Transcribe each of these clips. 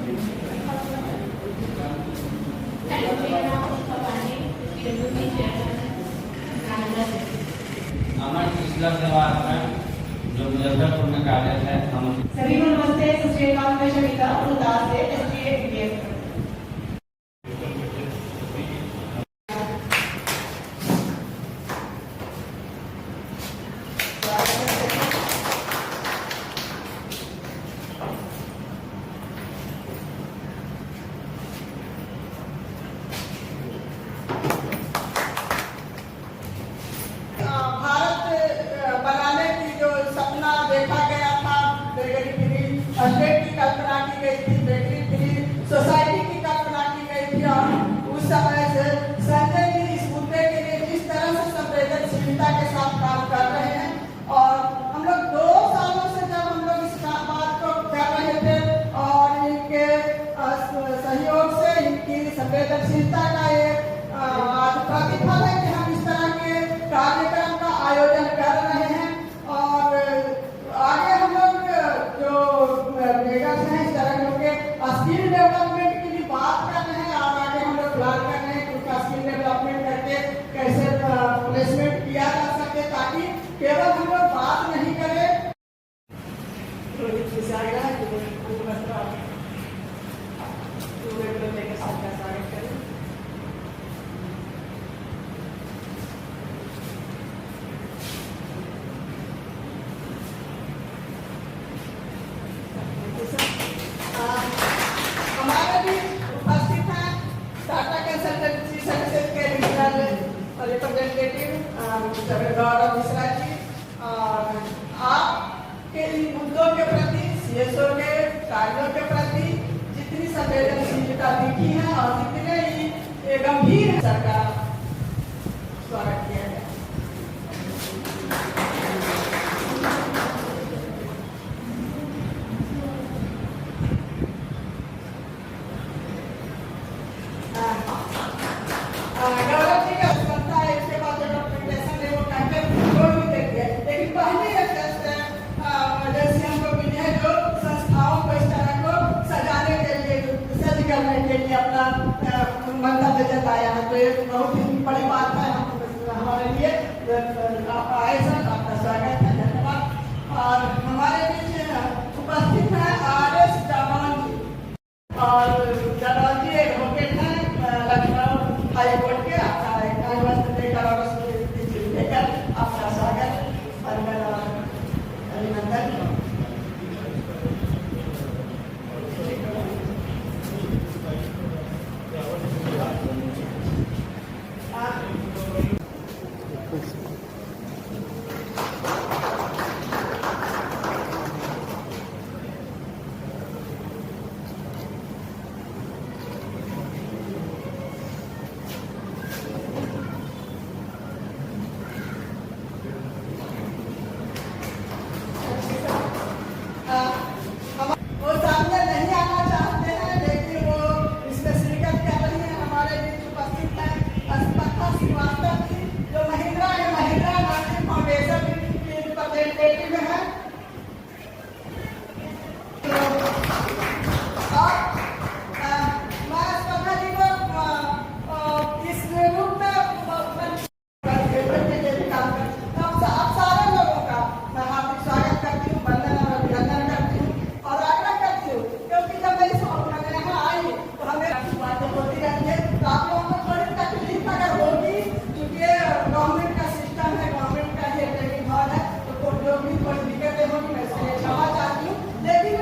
अमर इस्लाम सेवा आश्रम जो मुजफ्फरपुर में कार्यरत है। हम सभी को नमस्ते। सत श्री अकाल। मैं शमिता उदास से एसडीए बीएस स्टेट की कल्पना की गई थी, बेटी थी, सोसाइटी की कल्पना की गई थी। और उस समय से संजय जी इस मुद्दे के लिए जिस तरह से संवेदनशीलता के साथ काम कर रहे हैं, और हम लोग 2 सालों से जब हम लोग इस बात को कर रहे थे और इनके सहयोग से, इनकी संवेदनशीलता का एक प्रतिफल है कि हम इस तरह के कार्यक्रम का आयोजन कर रहे हैं। और आगे हम लोग जो लेगर्स हैं, इस तरह के स्किल डेवलपमेंट की भी बात कर रहे हैं, और आगे हम लोग प्लान कर रहे हैं कि उनका स्किल डेवलपमेंट करके कैसे प्लेसमेंट किया जा सके, ताकि केवल हम लोग बात नहीं करें। हमारे भी उपस्थित हैं टाटा कंसल्टेंसी सर्विसेज के रीजनल रिप्रेजेंटेटिव मिस्टर गौरव मिश्रा जी। और आपके इन मुद्दों के प्रति, सीएसओ के कार्यों के प्रति जितनी संवेदनशीलता दिखी है और जितने ही गंभीर है, सरकार स्वागत किया गया। गौरव जी का बनता है, इसके बाद जो डॉक्यूमेंटेशन है वो करके जोड़ भी देंगे। लेकिन पहले जैसे हमको मिले हैं जो संस्थाओं को इस तरह को सजाने के लिए, सज करने के लिए अपना मंतव्य जताया है, तो ये बहुत ही बड़ी बात है हमारे लिए। आप आए सर, आपका स्वागत है, धन्यवाद। और हमारे बीच उपस्थित है RS जामान जी, और जामान जी एडवोकेट हैं लखनऊ हाई कोर्ट के। आपका लेकर और लेकर आपका स्वागत और मेरा अभिनंदन। वो सामने नहीं आना चाहते हैं, लेकिन वो इसमें शिरकत कर रही है। हमारे बीच उपस्थित है अस्पता श्रीवास्तव जी, जो महिंद्रा नर्सिंग फाउंडेशन के रिप्रेजेंटेटिव है। और मैं अस्पता जी को इस रूप में आप सारे लोगों का मैं हार्दिक स्वागत करती हूँ, वंदन और अभिनंदन करती हूँ और आग्रह करती हूँ, क्योंकि जब मैं इस यहाँ आई तो हमें बातें होती रहती है, तो आप लोगों को थोड़ी तकलीफ अगर होगी, क्योंकि गवर्नमेंट का सिस्टम है, गवर्नमेंट का ये ट्रेनिंग हॉल है, तो जो भी कोई दिक्कतें होगी मैं इसके लिए क्षमा चाहती हूँ। लेकिन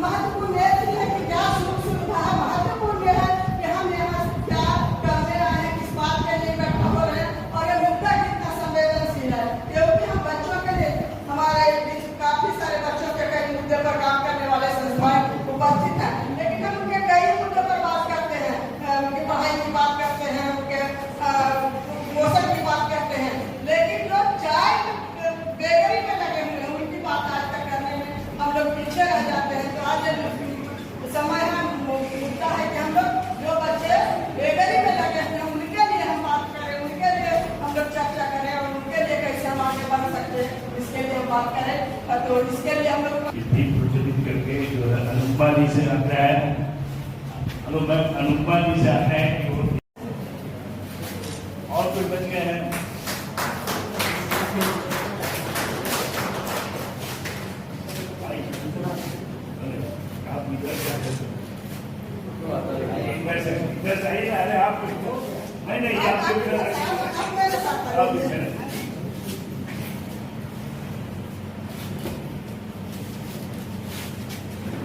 महत्वपूर्ण ये नहीं है कि क्या सुख सुविधा है, महत्वपूर्ण ये है कि हम यहाँ क्या करने आए हैं, किस बात के लिए इकट्ठा हो रहे हैं, और ये मुद्दा कितना संवेदनशील है। क्योंकि हम बच्चों के लिए, हमारे बीच काफी सारे बच्चों के कई मुद्दे पर काम करने वाले संस्थाएं उपस्थित हैं, लेकिन हम उनके कई मुद्दों पर बात करते हैं, उनकी पढ़ाई की बात करते हैं, उनके पोषण की बात करते हैं, लेकिन जो चाइल्ड बेगरी में लगे हुए हैं उनकी बात आज तक करने में हम लोग पीछे रह जाते हैं। तो आज समय है, मुद्दा है कि हम लोग जो बच्चे बेगरी में लगे हुए हैं उनके लिए हम बात करें, उनके लिए हम लोग चर्चा करें, और उनके लिए कैसे हम आगे बढ़ सकते हैं इसके लिए हम बात करें। तो इसके लिए हम लोग करके जो है अनुपमा जी से आता है अनुपमा जी से आते हैं कि वो और कोई बच गए हैं। आप इधर चाहिए ना, अरे आप नहीं आप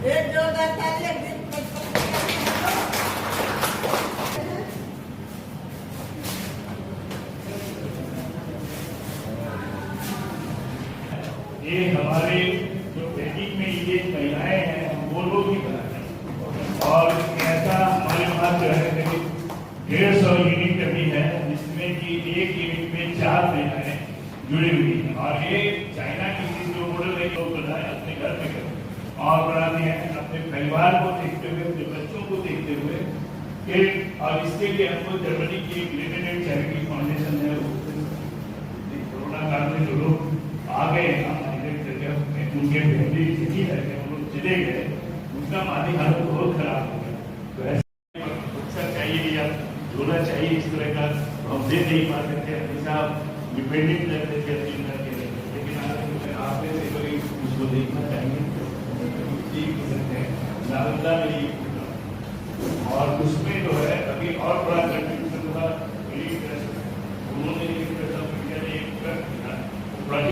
एक जोरदार ताली एक दिन ये हमारे जो ट्रेनिंग में ये महिलाएं हैं वो लोग ही बनाते और ऐसा हमारे पास जो है करीब 150 यूनिट अभी है, जिसमें कि एक यूनिट में 4 महिलाएं जुड़ी हुई हैं। और ये चाइना की चीज जो मॉडल है लोग बनाए अपने घर में करें और बनाते हैं अपने परिवार को देखते हुए, अपने बच्चों को देखते हुए कि और इसके लिए हमको जर्मनी की एक लिमिटेड चैरिटी फाउंडेशन है, कोरोना काल में जो लोग आ गए उनके फैमिली नहीं रहते, वो लोग चले गए, उनका माली हालत बहुत खराब हो गया। तो ऐसा बच्चा चाहिए या झोला चाहिए इस तरह का हम दे नहीं पाते थे, हमेशा डिपेंडेंट रहते थे अपने घर के लिए। लेकिन आप में से कोई उसको देखना चाहिए नालंदा में और उसमें जो है अभी और बड़ा कंट्रीब्यूशन हुआ। उन्होंने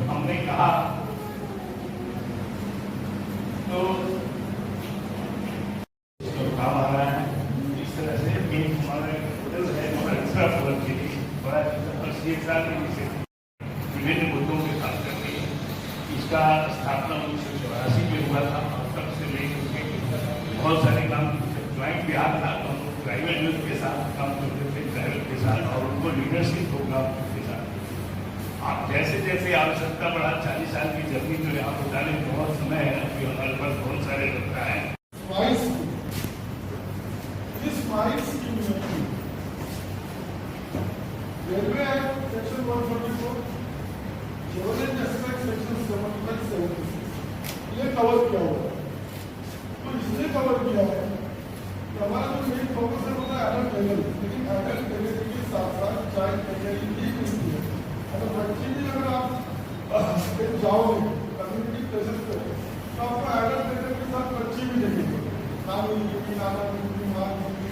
हमने कहा तो काम आ रहा है इस तरह से कि हमारा होटल है एक्स्ट्रा फ्लोर के लिए बड़ा विभिन्न मुद्दों के साथ करके इसका स्थापना 1984 में हुआ था और तब से लेकर बहुत सारे काम ज्वाइंट बिहार था तो हम लोग प्राइवेट यूथ के साथ काम करते थे, प्राइवेट के साथ और उनको लीडरशिप प्रोग्राम के साथ। आप जैसे जैसे आवश्यकता बढ़ा 40 साल की जर्नी जो यहाँ बताने में बहुत समय है, अभी हमारे पास बहुत सारे लगता है। Railway act section 144 governance aspect section 75 ये कवर किया हुआ है। तो इसलिए कवर किया है कि हमारा जो मेन फोकस है वो है एडल्ट कैरियर, लेकिन एडल्ट कैरियर के साथ साथ चाइल्ड कैरियर भी मिलती है। अगर बच्चे भी अगर आप जाओगे कम्युनिटी प्रेजेंस पे तो आपको एडल्ट कैरियर के साथ बच्चे भी देखेंगे, नाम लिखेंगे, नाना लिखेंगे, माँ लिखेंगे,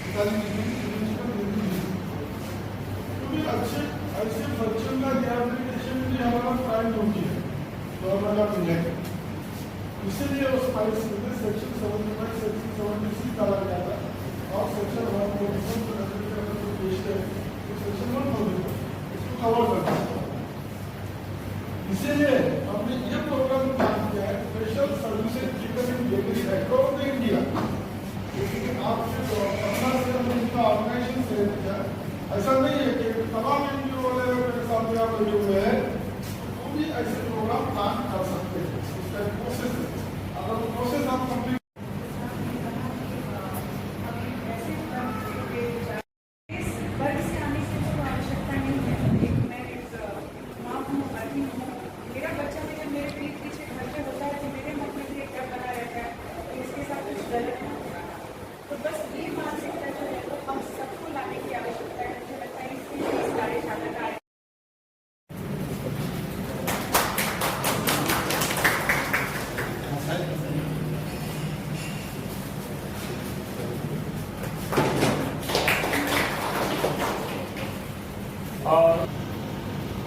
पिताजी लिखेंगे, अच्छे ऐसे बच्चों का रिहैबिलिटेशन भी हमारा फाइल होती है गवर्नमेंट ऑफ इंडिया के, इसीलिए उस फाइल में सेक्शन 75 सेक्शन 76 डाला गया था और सेक्शन 147 जो पेश है सेक्शन 144 इसको कवर करता है। इसीलिए हमने ये प्रोग्राम प्लान किया है special services given in vary across the India, लेकिन आपके 15 से हमने इनका ऑर्गेनाइजेशन से किया। ऐसा नहीं है कि तमाम एनजीओ वाले मेरे साथ में आप लगे हुए हैं तो भी ऐसे प्रोग्राम प्लान कर सकते हैं। इसका एक प्रोसेस है, अगर वो प्रोसेस आप कंप्लीट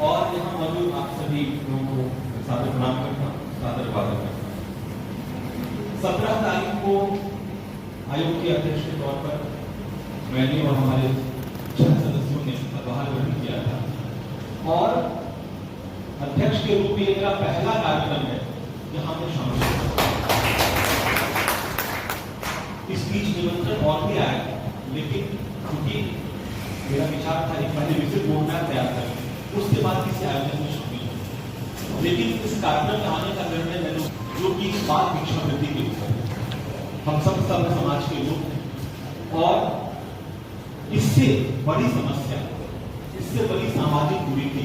और यहाँ मौजूद आप सभी लोगों को सादर प्रणाम करता हूँ, सादर स्वागत करता हूँ। 17 तारीख को आयोग के अध्यक्ष के तौर पर मैंने और हमारे 6 सदस्यों ने पदभार ग्रहण किया था और अध्यक्ष के रूप में ये मेरा पहला कार्यक्रम है जहाँ मैं शामिल हुआ। इस बीच निमंत्रण और भी आया, लेकिन क्योंकि मेरा विचार था एक पहले विजिट रोडमैप तैयार करें, उसके बाद किसी आयोजन में शामिल हो, लेकिन इस कार्यक्रम में आने का निर्णय मैंने जो कि बाल भिक्षावृत्ति के ऊपर हम सब सर्व समाज के लोग हैं और इससे बड़ी समस्या, इससे बड़ी सामाजिक कुरीति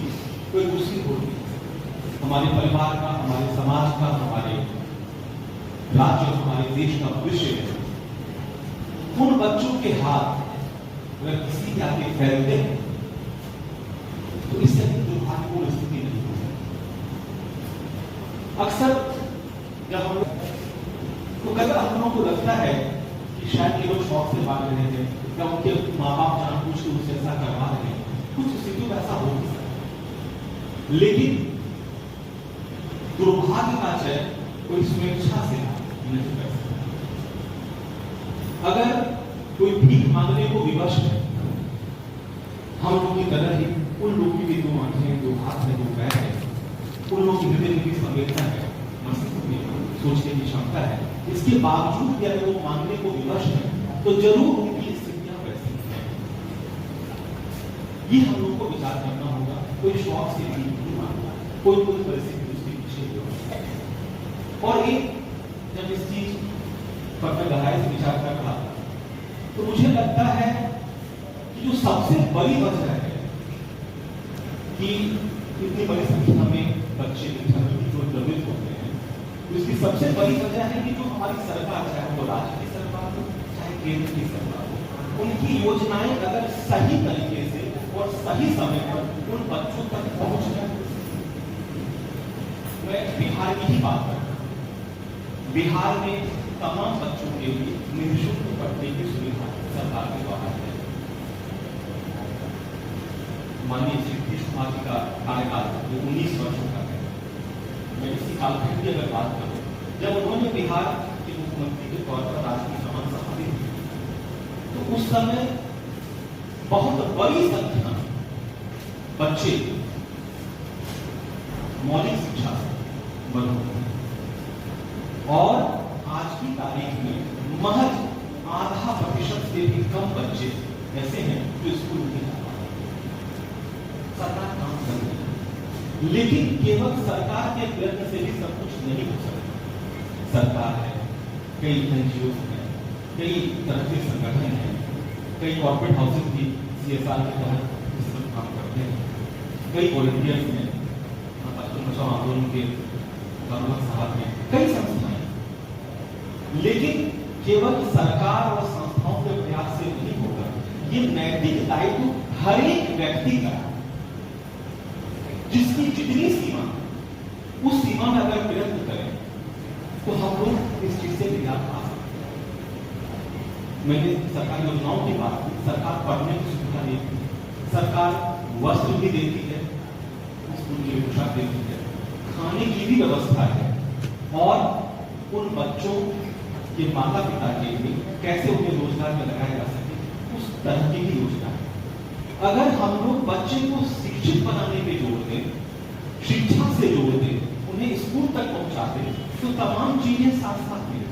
कोई दूसरी हो नहीं, हमारे परिवार का, हमारे समाज का, हमारे राज्य, हमारे देश का भविष्य है। बच्चों के हाथ अगर किसी के आगे फैलते हैं तो इससे अधिक दुर्भाग्यपूर्ण स्थिति नहीं हो सकती। अक्सर जब हम तो कभी हम लोगों को लगता है कि शायद ये लोग शौक से भाग रहे थे या उनके माँ बाप जानबूझ के उससे ऐसा करवा रहे हैं, कुछ स्थितियों में ऐसा हो नहीं सकता। लेकिन दुर्भाग्य का चय कोई स्वेच्छा से नहीं कर सकता। अगर कोई भीख मांगने को विवश है, हम लोगों की तरह ही उन लोगों की भी दो आंखें, दो हाथ है, दो पैर है, उन लोगों की हृदय में भी संवेदना है, मस्तिष्क में सोचने की क्षमता है, इसके बावजूद भी अगर वो मांगने को विवश है तो जरूर उनकी स्थितियां वैसी हैं। ये हम लोग को विचार करना होगा। कोई शौक से भी नहीं मांगता, कोई परिस्थिति उसके पीछे हो। और एक जब इस चीज पर मैं गहराई से विचार कर रहा था तो मुझे लगता है कि जो सबसे बड़ी वजह है कि इतनी बड़ी संख्या में बच्चे जो द्रवित होते हैं, इसकी सबसे बड़ी वजह है कि जो हमारी सरकार, चाहे वो राज्य की सरकार हो चाहे केंद्र की सरकार हो, उनकी योजनाएं अगर सही तरीके से और सही समय पर उन बच्चों तक पहुंच जाए। मैं बिहार की ही बात कर रहा हूं। बिहार में तमाम बच्चों के लिए निःशुल्क पढ़ने की सुविधा सरकार के द्वारा है। माननीय श्री नीतीश कुमार जी का कार्यकाल 19 वर्षों का है। मैं इसी कालखंड की अगर बात करूं, जब उन्होंने बिहार के मुख्यमंत्री के तौर पर राज्य की कमान संभाली तो उस समय बहुत बड़ी संख्या में बच्चे मौलिक शिक्षा बंद हो गए और आज की तारीख में महज 0.5% से भी कम बच्चे ऐसे हैं जो स्कूल नहीं जा पा रहे। सरकार काम कर रही है, लेकिन केवल सरकार के प्रयत्न से भी सब कुछ नहीं हो सकता। सरकार है, कई एनजीओ हैं, कई तरह के संगठन हैं, कई कॉर्पोरेट हाउसेज भी CSR के तहत इस पर काम करते हैं, कई वॉलंटियर्स हैं, बचाओ आंदोलन के साहब हैं, कई संस्थाएं। लेकिन केवल सरकार और संस्थाओं के प्रयास से नहीं होगा। ये नैतिक दायित्व हर एक व्यक्ति का, जिसकी जितनी सीमा उस सीमा में अगर प्रयत्न करें तो हम लोग इस चीज से निजात पा सकते हैं। मैंने सरकारी योजनाओं की बात की, सरकार पढ़ने की सुविधा देती है, सरकार वस्त्र भी देती है, स्कूल की पोशाक देती है, खाने की भी व्यवस्था है और उन बच्चों के माता पिता के लिए कैसे उन्हें रोजगार में लगाया जा सके, उस तरह की भी योजना है। अगर हम लोग बच्चे को शिक्षित बनाने पे जोड़ दें, शिक्षा से जोड़ दें, उन्हें स्कूल तक पहुंचा दें, तो तमाम चीजें साथ साथ मिल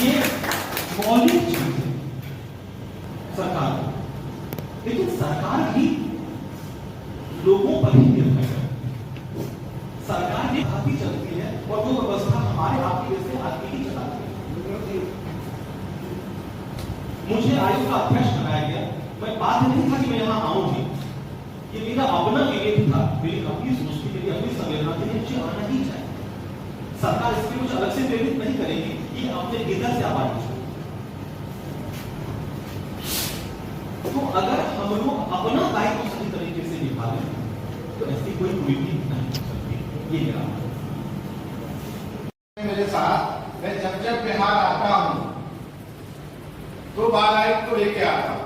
ये मौलिक चीज है सरकार, लेकिन सरकार भी लोगों पर ही निर्भर है। सरकार भी हाथी चलती है और वो व्यवस्था हमारे आपकी वजह से आदमी ही चलाती है। मुझे आयोग का अध्यक्ष बनाया गया, मैं बात नहीं था कि मैं यहाँ आऊंगी, ये मेरा अपना विवेक था, मेरी अपनी सोच थी, मेरी अपनी संवेदना थी, मुझे आना ही चाहिए। सरकार इसके कुछ अलग से प्रेरित नहीं करेगी, ये अपने भीतर से आवाज उठेगी। तो अगर हम लोग अपना दायित्व सही तरीके से निभा लें तो ऐसी कोई कुरीति नहीं हो सकती। ये मेरा मेरे साथ मैं जब बिहार आता हूं तो बाल आयुक्त को लेके आता हूं।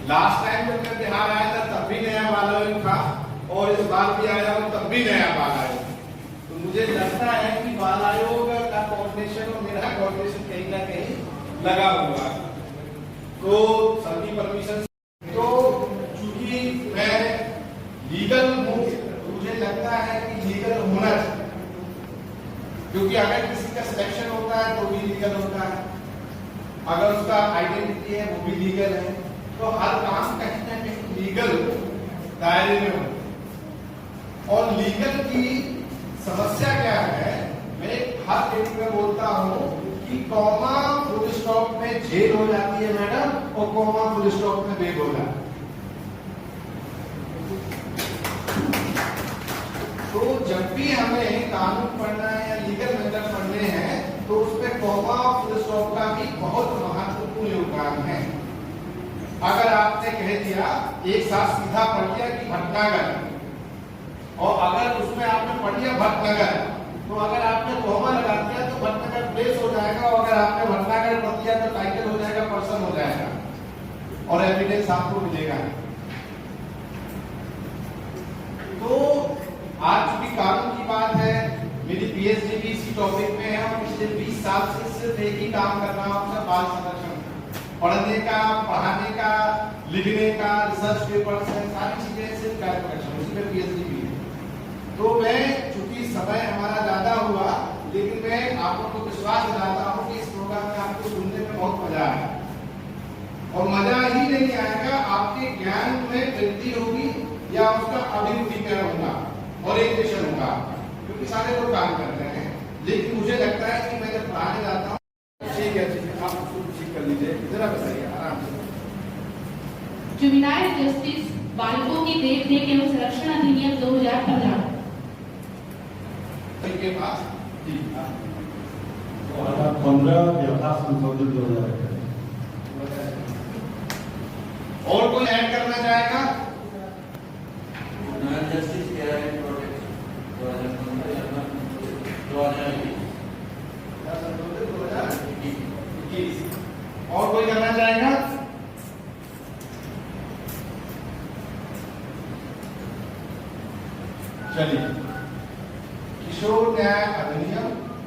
लास्ट टाइम जब मैं बिहार आया था तब भी नया बाल आयुक्त था और इस बार भी आया हूं तब भी नया बाल आयुक्त। तो मुझे लगता है कि बाल आयोग का कोऑर्डिनेशन और मेरा कोऑर्डिनेशन कहीं ना कहीं लगा हुआ है। तो सभी परमिशन, तो चूंकि मैं लीगल हूं तो मुझे लगता है कि लीगल होना चाहिए, क्योंकि अगर किसी का सिलेक्शन होता है तो भी लीगल होता है, अगर उसका आइडेंटिटी है वो भी लीगल है, तो हर काम कहीं ना कहीं लीगल दायरे में हो। और लीगल की समस्या क्या है, मैं हर मीटिंग में बोलता हूं कि कॉमा फुल स्टॉप में जेल हो जाती है मैडम, और कॉमा फुल स्टॉप में बेल हो जाती है। तो जब भी हमें कानून पढ़ना है या लीगल मैटर पढ़ने हैं तो उस पर कॉमा फुल स्टॉप का भी बहुत महत्वपूर्ण योगदान है। अगर आपने कह दिया एक साथ सीधा पढ़ लिया कि भटनागर, और अगर उसमें आपने पढ़ लिया भटनगर, तो अगर आपने कॉमा लगा दिया तो भटनगर प्लेस हो जाएगा, और अगर आपने भटनागर पढ़ दिया तो टाइटल हो जाएगा, पर्सन हो जाएगा, और एविडेंस आपको मिलेगा। तो आज चूंकि कानून की बात है, मेरी पीएचडी भी इसी टॉपिक में है, और पिछले 20 साल से सिर्फ एक ही काम कर रहा हूं, बाल संरक्षण पढ़ने का, पढ़ाने का, लिखने का, रिसर्च पेपर्स है, सारी चीजें सिर्फ चाइल्ड प्रोटेक्शन, उसी में पीएचडी भी है। तो मैं चूंकि समय हमारा ज्यादा हुआ, लेकिन मैं आप लोगों को विश्वास दिलाता हूं कि इस प्रोग्राम में आपको सुनने में बहुत मजा आया, और मजा ही नहीं आएगा, आपके ज्ञान में वृद्धि होगी या उसका अभिवृद्धिकरण होगा और एजुकेशन होगा, क्योंकि सारे लोग काम कर रहे हैं। लेकिन मुझे लगता है कि मैं जब पढ़ाने जाता हूँ, ठीक है आप उसको ठीक कर लीजिए, जरा बताइए आराम से। जुवेनाइल जस्टिस बालिगों की देखरेख एवं संरक्षण अधिनियम 2015 के पास 15 यथार्थ संशोधित 2000 और कोई ऐड करना चाहेगा? जस्टिस क्या है? प्रोटेक्शन 2021 और कोई करना चाहेगा? चलिए, किशोर न्याय अधिनियम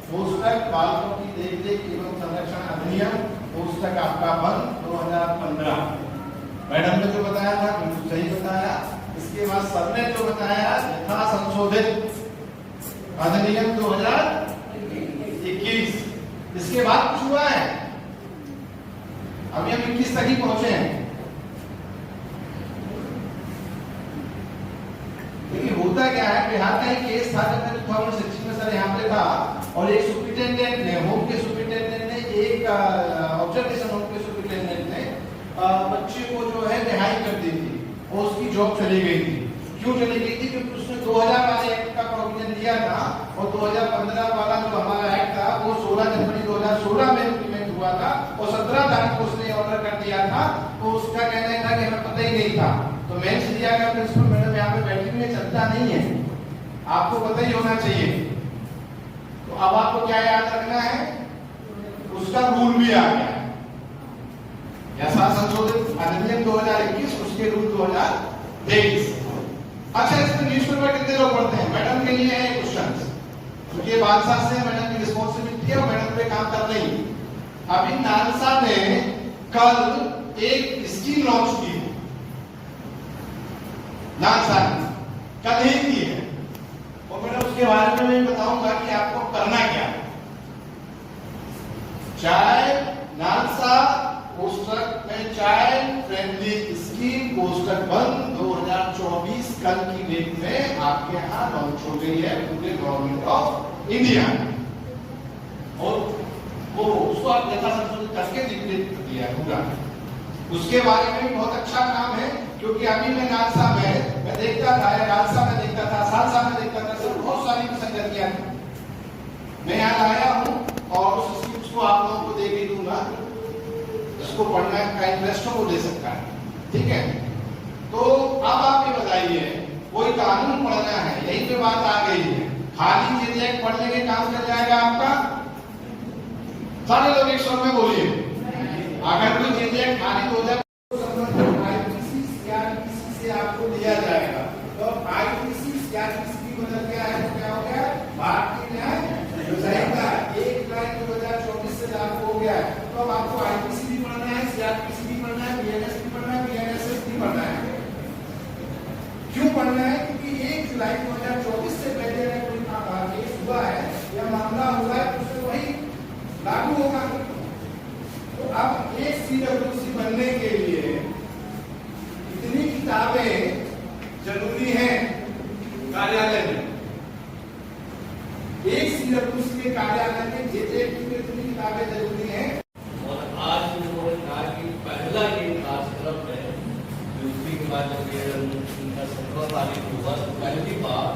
पुस्तक बालकों की देखरेख एवं संरक्षण अधिनियम पुस्तक आपका बंद 2015। मैडम ने जो बताया था बिल्कुल सही बताया। इसके बाद सबने जो बताया यथा संशोधित अधिनियम 2021। इसके बाद कुछ हुआ है? अभी हम 21 तक ही पहुंचे हैं। देखिए होता क्या है, बिहार का एक केस था जब मैं 2016 में सर यहाँ पे था, और एक सुप्रिंटेंडेंट ने, होम के सुप्रिंटेंडेंट ने, एक ऑब्जर्वेशन होम के सुप्रिंटेंडेंट ने बच्चे को जो है रिहाई कर दी थी, और उसकी जॉब चली गई थी। क्यों चली गई थी? क्योंकि उसने 2000 वाले एक्ट का प्रोविजन दिया था, और 2015 वाला जो हमारा एक्ट था वो 16 जनवरी 2016 में इम्प्लीमेंट हुआ था, और 17 तारीख को उसने ऑर्डर कर दिया था। तो उसका कहना था कि हमें पता ही नहीं था। तो मैं दिया गया प्रिंसिपल मैडम यहाँ पे बैठी हुई है, चलता नहीं है, आपको पता ही होना चाहिए। तो अब आपको क्या याद रखना है? उसका रूल भी आ गया, यथा संशोधित अधिनियम 2021, उसके रूल 2023। अच्छा, इसमें न्यूज़पेपर कितने लोग पढ़ते हैं? मैडम के लिए है क्वेश्चन, क्योंकि बादशाह से मैडम की रिस्पॉन्सिबिलिटी है और मैडम पे काम कर रही। अभी नालसा ने कल एक स्कीम लॉन्च की, नालसा ने कल ही की है, और मैडम उसके बारे में मैं बताऊंगा कि आपको करना क्या है। चाइल्ड नालसा कोष्टक में चाइल्ड फ्रेंडली स्कीम कोष्टक बंद 2024 कल की डेट में आपके यहाँ लॉन्च हो गई है पूरे गवर्नमेंट ऑफ इंडिया, और वो उसको आप यथा संशोधित करके डिक्लेयर कर दिया पूरा। उसके बारे में भी बहुत अच्छा काम है, क्योंकि अभी मैं नालसा में मैं देखता था, या नालसा में देखता था, सालसा में देखता था, सब बहुत सारी संगतियां मैं यहाँ लाया हूँ, और उस स्कीम्स को आप लोगों को दे के दूंगा, इसको पढ़ने का इंटरेस्ट हो वो ले सकता है, ठीक है। तो अब आप ये बताइए, कोई कानून पढ़ना है, यही पे बात आ गई है, खाली यदि एक पढ़ने के काम कर जाएगा आपका? सारे लोग एक स्वर में बोलिए, अगर कोई चीजें खाली हो जाए से आपको दिया जाएगा, तो आईपीसी की मतलब क्या है? तो क्या हो गया? भारतीय न्याय संहिता 1/2024 से लागू हो गया है। तो अब आपको आईपीसी भी पढ़ना है, सीआरपीसी भी पढ़ना है, बीएनएस भी पढ़ना है, बीएनएसएस भी पढ़ना है। क्यों पढ़ना है? क्योंकि 1 जुलाई 2024 से पहले अगर कोई केस हुआ है या मामला हुआ है तो उससे वही लागू होगा। तो अब एक सीडब्ल्यूसी बनने के लिए कितनी किताबें जरूरी हैं कार्यालय में? एक सीडब्ल्यूसी के कार्यालय में जेजेपी में कितनी किताबें जरूरी हैं? और आज उन्होंने कहा कि पहला ये कार्यक्रम है, यूपी के बाद जब ये उनका 17 तारीख हुआ तो पहली बार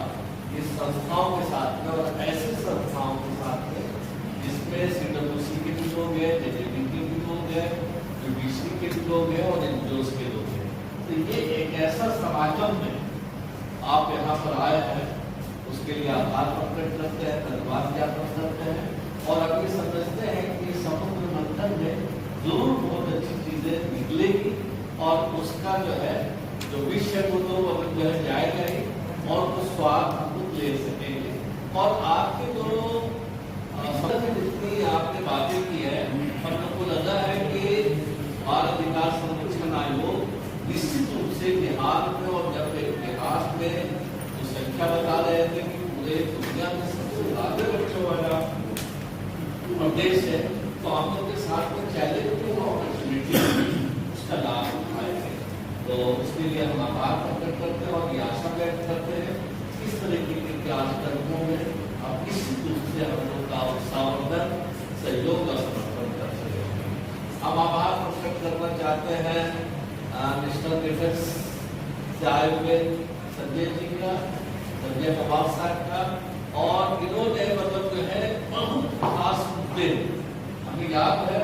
इस संस्थाओं के साथ में, और ऐसे संस्थाओं के साथ में जिसमें सीडब्ल्यूसी लोग हैं, जेजेपी के भी लोग हैं, बीसी के भी लोग हैं और एनजीओस के लोग हैं। तो ये एक ऐसा समागम में आप यहाँ पर आए हैं, उसके लिए आभार प्रकट करते हैं, धन्यवाद ज्ञापन करते हैं और अब ये समझते हैं कि समुद्र मंथन में जरूर बहुत अच्छी चीजें निकलेगी और उसका जो है जो विषय वो तो जो है जाएगा ही और वो स्वाद हम लोग ले सकेंगे। और आपके जो जितनी आपने बातें की है, और हमको लगा है कि भारत विकास संरक्षण आयोग निश्चित रूप से बिहार में और जब बिहार में जो संख्या बता रहे थे कि पूरे दुनिया में सबसे ज्यादा बच्चों वाला प्रदेश है, तो हम लोग के साथ में चैलेंज और अपॉर्चुनिटी उसका लाभ उठाएंगे। तो उसके लिए हम आभार प्रकट करते हैं और ये आशा व्यक्त करते हैं इस तरीके के कार्यक्रमों में आप निश्चित रूप से हम लोग का उत्साहवर्धन सहयोग और समर्थन कर सकेंगे। हम आभार प्रकट करना चाहते हैं नेशनल डिफेंस से आए हुए संजय जी का, संजय पवार साहब का, और इन्होंने मतलब जो है बहुत खास मुद्दे हमें याद है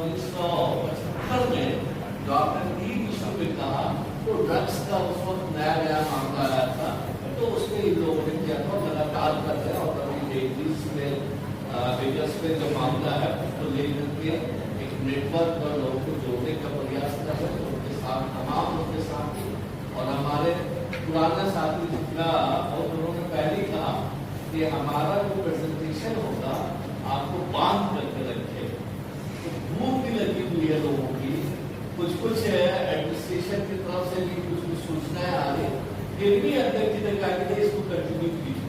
1975 में जो आपने तीन विषयों में कहा तो ड्रग्स का उस वक्त नया नया मामला आया था, तो उसमें इन लोगों ने किया था लगातार कर रहे हैं और कभी वेगस में जो मामला है उसको लेकर के एक नेटवर्क और लोगों को जोड़ने का प्रयास कर रहे हैं उनके साथ, तमाम उनके साथ और हमारे पुराना साथी जितना और उन्होंने पहले कहा कि हमारा जो प्रेजेंटेशन होगा आपको बांध करके रखे, तो भूख भी लगी हुई है लोगों की, कुछ एडमिनिस्ट्रेशन की तरफ से भी कुछ सूचनाएं आ रही, फिर भी अध्यक्ष ने कहा कि इसको कंटिन्यू कीजिए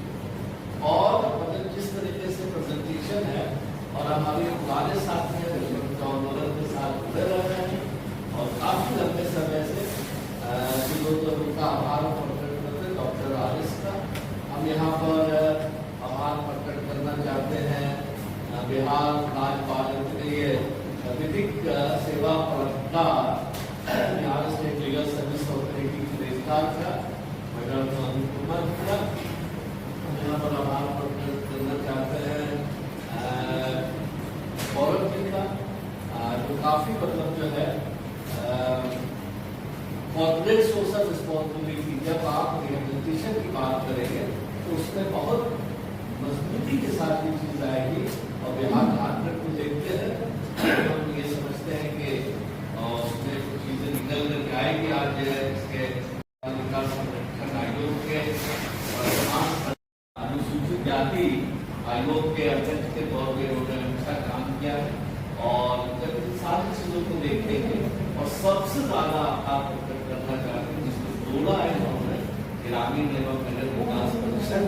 और मतलब जिस तरीके से प्रेजेंटेशन है और हमारे पुराने साथी हैं के साथ जुड़े रह रहे हैं और काफी लंबे समय से उनका आभार प्रकट करते डॉक्टर आरिस का हम यहाँ पर आभार प्रकट करना चाहते हैं बिहार राज्यपाल के लिए विधिक सेवा पुरस्कार Bihar state legal service authority के रजिस्ट्रार का मैडम अनिल कुमार का हम यहाँ पर आभार प्रकट करना चाहते हैं गौरव जी का जो काफी मतलब जो है कॉर्पोरेट सोशल रिस्पॉन्सिबिलिटी जब आप रिहेबिलिटेशन की बात करेंगे तो उसमें बहुत मजबूती के साथ ये चीज आएगी और बिहार झारखंड को देखते हैं हम ये समझते हैं कि उसमें कुछ चीजें निकल करके आएगी। आज इसके विकास संरक्षण आयोग के अनुसूचित जाति आयोग के अध्यक्ष के तौर पर उन्होंने अच्छा काम किया और जब इन सारी चीजों को देखेंगे और सबसे ज्यादा आभार प्रकट करना चाहते हैं जिसको जोड़ा है उन्होंने ग्रामीण एवं नगर विकास परिषद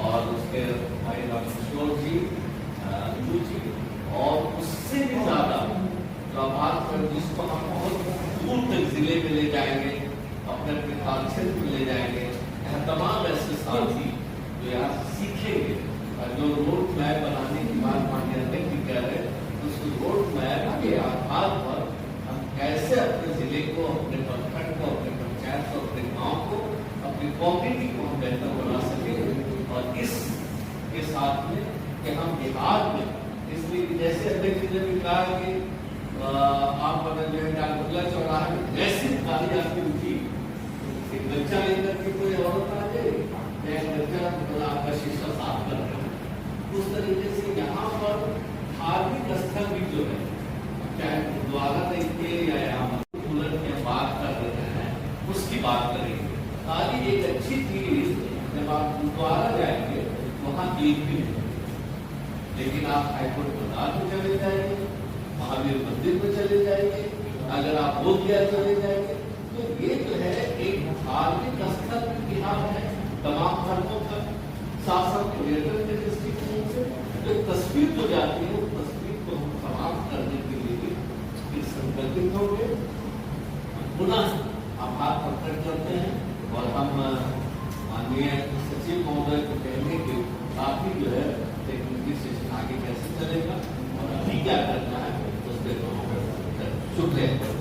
और उसके भाई रामकिशोर जी जी और उससे भी ज्यादा जो आभार पर जिसको हम बहुत दूर तक जिले में ले जाएंगे, अपने विकास क्षेत्र में ले जाएंगे, यहाँ तमाम ऐसे साथी जो यहाँ से सीखेंगे और जो रोड मैप बनाने की बात मान्य नहीं कह रहे, उस रोड मैप के आधार पर हम कैसे अपने जिले को, अपने प्रखंड को, अपने पंचायत को, अपने गांव को, अपनी कम्युनिटी को हम बेहतर बना सकेंगे और इसके साथ में कि हम बिहार में इसलिए जैसे अध्यक्ष ने भी कहा कि आप जो है डालबुल्ला चौराहे में जैसे गाड़ी आपकी रुकी एक बच्चा लेकर के कोई औरत आ जाए या बच्चा आपका शीशा साफ कर रहे हैं, उस तरीके से यहाँ पर धार्मिक स्थल भी जो है चाहे गुरुद्वारा देखिए या यहाँ बुलंद की बात कर रहे हैं उसकी बात करेंगे। खाली एक अच्छी चीज जब आप गुरुद्वारा जाएंगे वहाँ एक भी नहीं, लेकिन आप हाईकोर्ट प्रधान में चले जाएंगे, महावीर मंदिर में चले जाएंगे, अगर आप बोध गया चले जाएंगे, तो ये जो है एक धार्मिक स्थल बिहार है तमाम धर्मों का शासन पर्यटन के दृष्टिकोण से जो तस्वीर जो जाती है उस तस्वीर को हम समाप्त करने के लिए संकल्पित होंगे। पुनः आभार प्रकट करते हैं और हम माननीय सचिव महोदय को कहने के काफी जो है टेक्निकल सेशन आगे कैसे चलेगा और अभी क्या करना है उस पर शुक्रिया।